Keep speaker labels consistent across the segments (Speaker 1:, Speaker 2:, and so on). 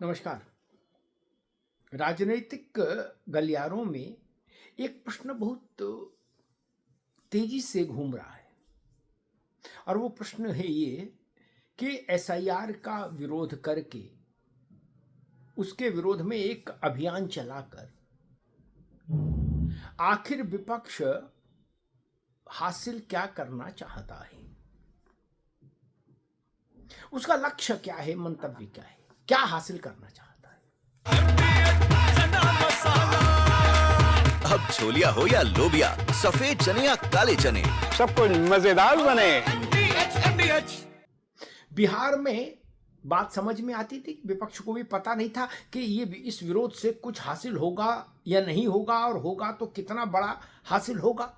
Speaker 1: नमस्कार। राजनीतिक गलियारों में एक प्रश्न बहुत तेजी से घूम रहा है और वो प्रश्न है ये कि एसआईआर का विरोध करके उसके विरोध में एक अभियान चलाकर आखिर विपक्ष हासिल क्या करना चाहता है, उसका लक्ष्य क्या है, मंतव्य क्या है, क्या हासिल करना चाहता है।
Speaker 2: अब छोलिया हो या लोबिया, सफेद चने या काले चने,
Speaker 3: सब कुछ मजेदार बने।
Speaker 1: बिहार में बात समझ में आती थी, विपक्ष को भी पता नहीं था कि ये इस विरोध से कुछ हासिल होगा या नहीं होगा, और होगा तो कितना बड़ा हासिल होगा।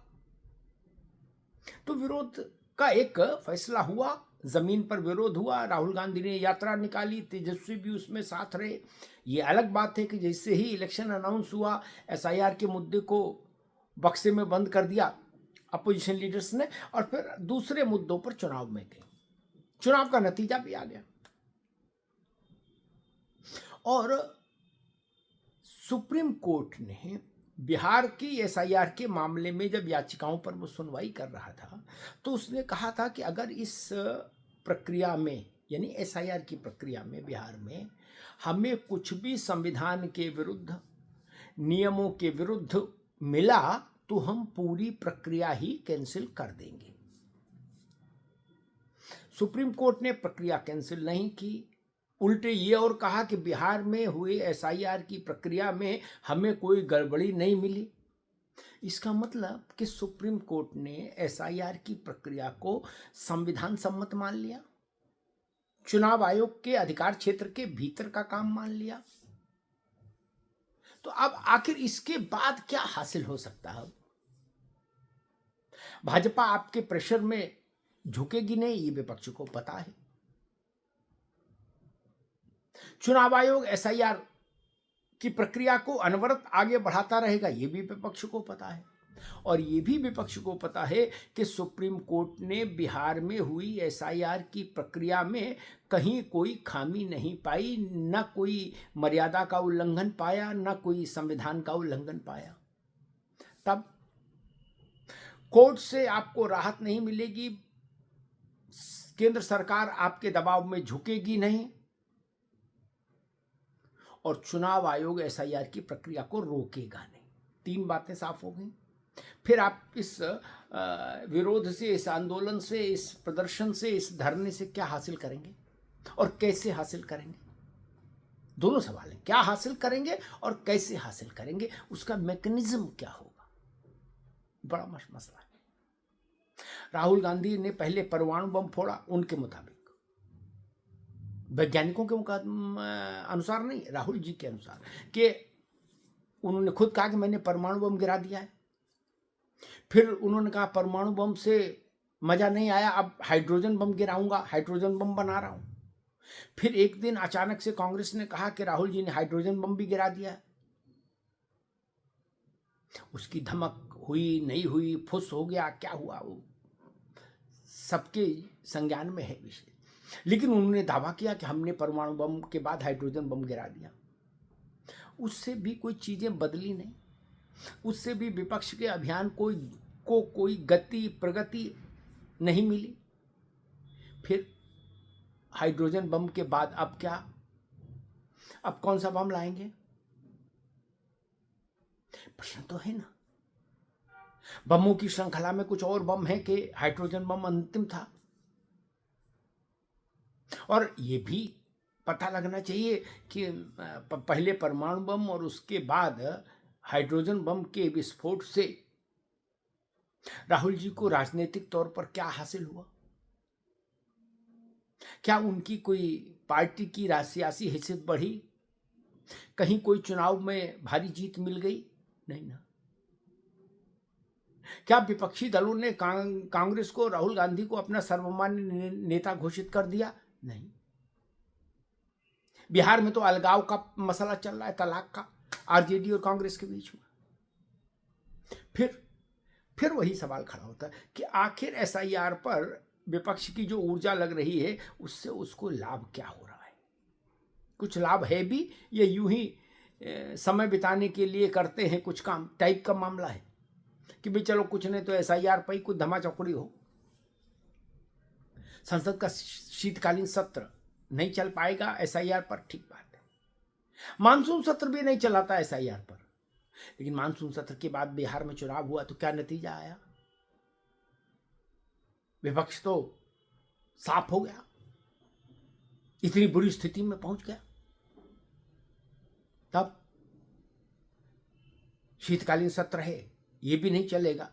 Speaker 1: तो विरोध का एक फैसला हुआ, जमीन पर विरोध हुआ। राहुल गांधी ने यात्रा निकाली, तेजस्वी भी उसमें साथ रहे। ये अलग बात है कि जैसे ही इलेक्शन अनाउंस हुआ, एसआईआर के मुद्दे को बक्से में बंद कर दिया अपोजिशन लीडर्स ने, और फिर दूसरे मुद्दों पर चुनाव में गए। चुनाव का नतीजा भी आ गया और सुप्रीम कोर्ट ने बिहार की एसआईआर के मामले में जब याचिकाओं पर वो सुनवाई कर रहा था तो उसने कहा था कि अगर इस प्रक्रिया में, यानी एसआईआर की प्रक्रिया में बिहार में हमें कुछ भी संविधान के विरुद्ध, नियमों के विरुद्ध मिला तो हम पूरी प्रक्रिया ही कैंसिल कर देंगे। सुप्रीम कोर्ट ने प्रक्रिया कैंसिल नहीं की, उल्टे ये और कहा कि बिहार में हुए एसआईआर की प्रक्रिया में हमें कोई गड़बड़ी नहीं मिली। इसका मतलब कि सुप्रीम कोर्ट ने एसआईआर की प्रक्रिया को संविधान सम्मत मान लिया, चुनाव आयोग के अधिकार क्षेत्र के भीतर का काम मान लिया। तो अब आखिर इसके बाद क्या हासिल हो सकता है? भाजपा आपके प्रेशर में झुकेगी नहीं, ये विपक्ष को पता है। चुनाव आयोग एसआईआर की प्रक्रिया को अनवरत आगे बढ़ाता रहेगा, यह भी विपक्ष को पता है। और यह भी विपक्ष को पता है कि सुप्रीम कोर्ट ने बिहार में हुई एसआईआर की प्रक्रिया में कहीं कोई खामी नहीं पाई, न कोई मर्यादा का उल्लंघन पाया, न कोई संविधान का उल्लंघन पाया। तब कोर्ट से आपको राहत नहीं मिलेगी, केंद्र सरकार आपके दबाव में झुकेगी नहीं, और चुनाव आयोग एसआईआर की प्रक्रिया को रोकेगा नहीं। तीन बातें साफ हो गई। फिर आप इस विरोध से, इस आंदोलन से, इस प्रदर्शन से, इस धरने से क्या हासिल करेंगे और कैसे हासिल करेंगे? दोनों सवाल हैं, क्या हासिल करेंगे और कैसे हासिल करेंगे, उसका मैकेनिज्म क्या होगा, बड़ा मसला है। राहुल गांधी ने पहले परमाणु बम फोड़ा, उनके मुताबिक, वैज्ञानिकों के अनुसार नहीं, राहुल जी के अनुसार, कि उन्होंने खुद कहा कि मैंने परमाणु बम गिरा दिया है। फिर उन्होंने कहा परमाणु बम से मजा नहीं आया, अब हाइड्रोजन बम गिराऊंगा, हाइड्रोजन बम बना रहा हूं। फिर एक दिन अचानक से कांग्रेस ने कहा कि राहुल जी ने हाइड्रोजन बम भी गिरा दिया है। उसकी धमक हुई नहीं हुई, फुस हो गया, क्या हुआ, वो सबके संज्ञान में है विषय। लेकिन उन्होंने दावा किया कि हमने परमाणु बम के बाद हाइड्रोजन बम गिरा दिया। उससे भी कोई चीजें बदली नहीं, उससे भी विपक्ष के अभियान को कोई गति प्रगति नहीं मिली। फिर हाइड्रोजन बम के बाद अब क्या, अब कौन सा बम लाएंगे? प्रश्न तो है ना। बमों की श्रृंखला में कुछ और बम है कि हाइड्रोजन बम अंतिम था? और ये भी पता लगना चाहिए कि पहले परमाणु बम और उसके बाद हाइड्रोजन बम के विस्फोट से राहुल जी को राजनीतिक तौर पर क्या हासिल हुआ? क्या उनकी कोई पार्टी की सियासी हैसियत बढ़ी? कहीं कोई चुनाव में भारी जीत मिल गई? नहीं ना। क्या विपक्षी दलों ने कांग्रेस को, राहुल गांधी को अपना सर्वमान्य नेता घोषित कर दिया? नहीं। बिहार में तो अलगाव का मसला चल रहा है, तलाक का, आरजेडी और कांग्रेस के बीच में। फिर वही सवाल खड़ा होता है कि आखिर एसआईआर पर विपक्ष की जो ऊर्जा लग रही है, उससे उसको लाभ क्या हो रहा है? कुछ लाभ है भी, ये यूं ही समय बिताने के लिए करते हैं कुछ काम टाइप का मामला है कि भाई चलो कुछ नहीं तो SIR पर ही कुछ धमा चौकड़ी हो। संसद का शीतकालीन सत्र नहीं चल पाएगा SIR पर, ठीक बात है। मानसून सत्र भी नहीं चलाता SIR पर, लेकिन मानसून सत्र के बाद बिहार में चुनाव हुआ तो क्या नतीजा आया? विपक्ष तो साफ हो गया, इतनी बुरी स्थिति में पहुंच गया। तब शीतकालीन सत्र है, ये भी नहीं चलेगा।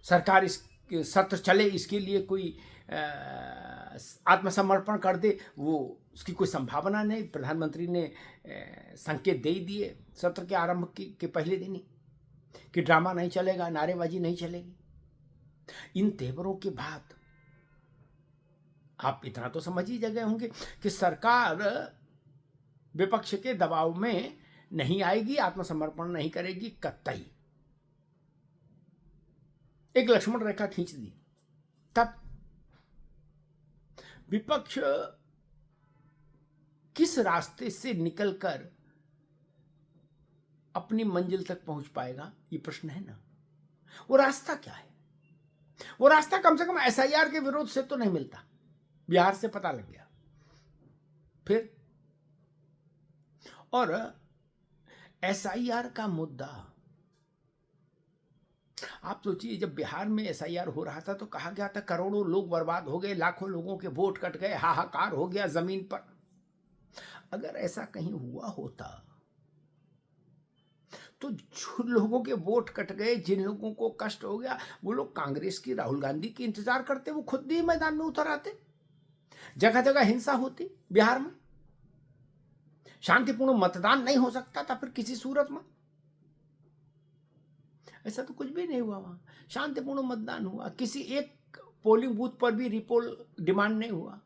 Speaker 1: सरकार इस सत्र चले इसके लिए कोई आत्मसमर्पण कर दे, वो उसकी कोई संभावना नहीं। प्रधानमंत्री ने संकेत दे दिए सत्र के आरंभ के पहले दिन ही कि ड्रामा नहीं चलेगा, नारेबाजी नहीं चलेगी। इन तेवरों के बाद आप इतना तो समझ ही गए होंगे कि सरकार विपक्ष के दबाव में नहीं आएगी, आत्मसमर्पण नहीं करेगी कतई। एक लक्ष्मण रेखा खींच दी। तब विपक्ष किस रास्ते से निकलकर अपनी मंजिल तक पहुंच पाएगा, ये प्रश्न है ना। वो रास्ता क्या है? वो रास्ता कम से कम SIR के विरोध से तो नहीं मिलता, बिहार से पता लग गया। फिर और SIR का मुद्दा, आप सोचिए जब बिहार में SIR हो रहा था तो कहा गया था करोड़ों लोग बर्बाद हो गए, लाखों लोगों के वोट कट गए, हाहाकार हो गया जमीन पर। अगर ऐसा कहीं हुआ होता तो जो लोगों के वोट कट गए, जिन लोगों को कष्ट हो गया, वो लोग कांग्रेस की, राहुल गांधी की इंतजार करते, वो खुद भी मैदान में उतर आते। जगह जगह हिंसा होती बिहार में, शांतिपूर्ण मतदान नहीं हो सकता था फिर किसी सूरत में। ऐसा तो कुछ भी नहीं हुआ, वहां शांतिपूर्ण मतदान हुआ, किसी एक पोलिंग बूथ पर भी रिपोल डिमांड नहीं हुआ।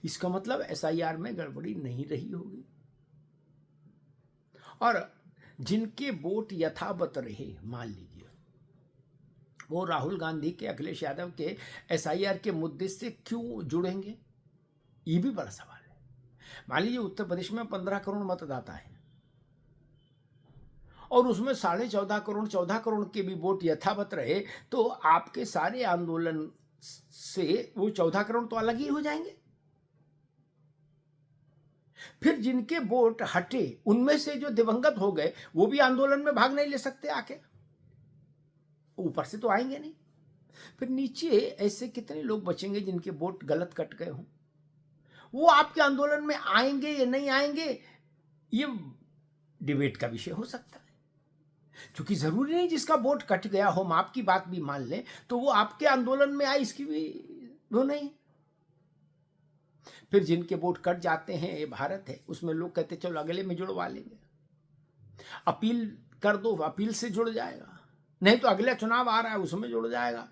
Speaker 1: इसका मतलब SIR में गड़बड़ी नहीं रही होगी। और जिनके वोट यथावत रहे, मान लीजिए वो राहुल गांधी के, अखिलेश यादव के SIR के मुद्दे से क्यों जुड़ेंगे, ये भी बड़ा सवाल है। मान लीजिए उत्तर प्रदेश में 15 करोड़ मतदाता है और उसमें 14.5 करोड़ 14 करोड़ के भी वोट यथावत रहे, तो आपके सारे आंदोलन से वो 14 करोड़ तो अलग ही हो जाएंगे। फिर जिनके वोट हटे, उनमें से जो दिवंगत हो गए, वो भी आंदोलन में भाग नहीं ले सकते आके, ऊपर से तो आएंगे नहीं। फिर नीचे ऐसे कितने लोग बचेंगे जिनके वोट गलत कट गए हों, वो आपके आंदोलन में आएंगे या नहीं आएंगे, ये डिबेट का विषय हो सकता है। क्योंकि जरूरी नहीं जिसका वोट कट गया हो, हम आपकी बात भी मान लें, तो वो आपके आंदोलन में आए, इसकी भी वो नहीं। फिर जिनके वोट कट जाते हैं, ये भारत है, उसमें लोग कहते चलो अगले में जुड़वा लेंगे, अपील कर दो, अपील से जुड़ जाएगा, नहीं तो अगला चुनाव आ रहा है उसमें जुड़ जाएगा।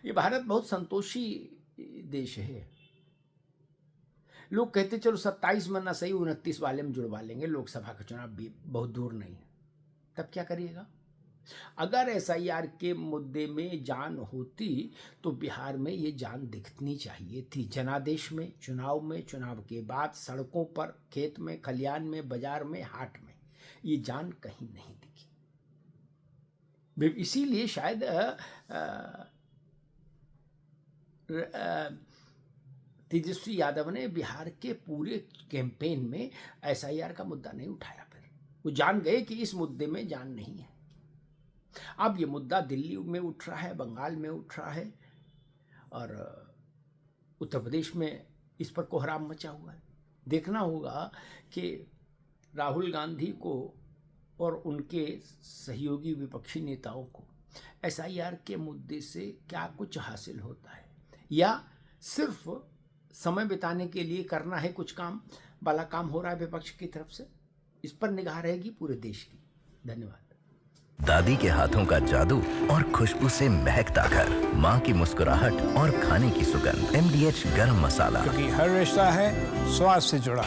Speaker 1: ये भारत बहुत संतोषी देश है। लोग कहते चलो 27 में ना सही 29 वाले में जुड़वा लेंगे, लोकसभा का चुनाव भी बहुत दूर नहीं है। तब क्या करिएगा? अगर SIR के मुद्दे में जान होती तो बिहार में ये जान दिखनी चाहिए थी। जनादेश में, चुनाव के बाद, सड़कों पर, खेत में, खलियान में, बाजार में, हाट में, ये जान कहीं नहीं दिखी। इसीलिए शायद तेजस्वी यादव ने बिहार के पूरे कैंपेन में SIR का मुद्दा नहीं उठाया। फिर वो जान गए कि इस मुद्दे में जान नहीं है। अब ये मुद्दा दिल्ली में उठ रहा है, बंगाल में उठ रहा है और उत्तर प्रदेश में इस पर कोहराम मचा हुआ है। देखना होगा कि राहुल गांधी को और उनके सहयोगी विपक्षी नेताओं को SIR के मुद्दे से क्या कुछ हासिल होता है, या सिर्फ समय बिताने के लिए करना है कुछ काम वाला काम हो रहा है विपक्ष की तरफ से। इस पर निगाह रहेगी पूरे देश की। धन्यवाद।
Speaker 2: दादी के हाथों का जादू और खुशबू से महकता घर, माँ की मुस्कुराहट और खाने की सुगंध, MDH गरम मसाला,
Speaker 3: क्योंकि हर रिश्ता है स्वाद से जुड़ा।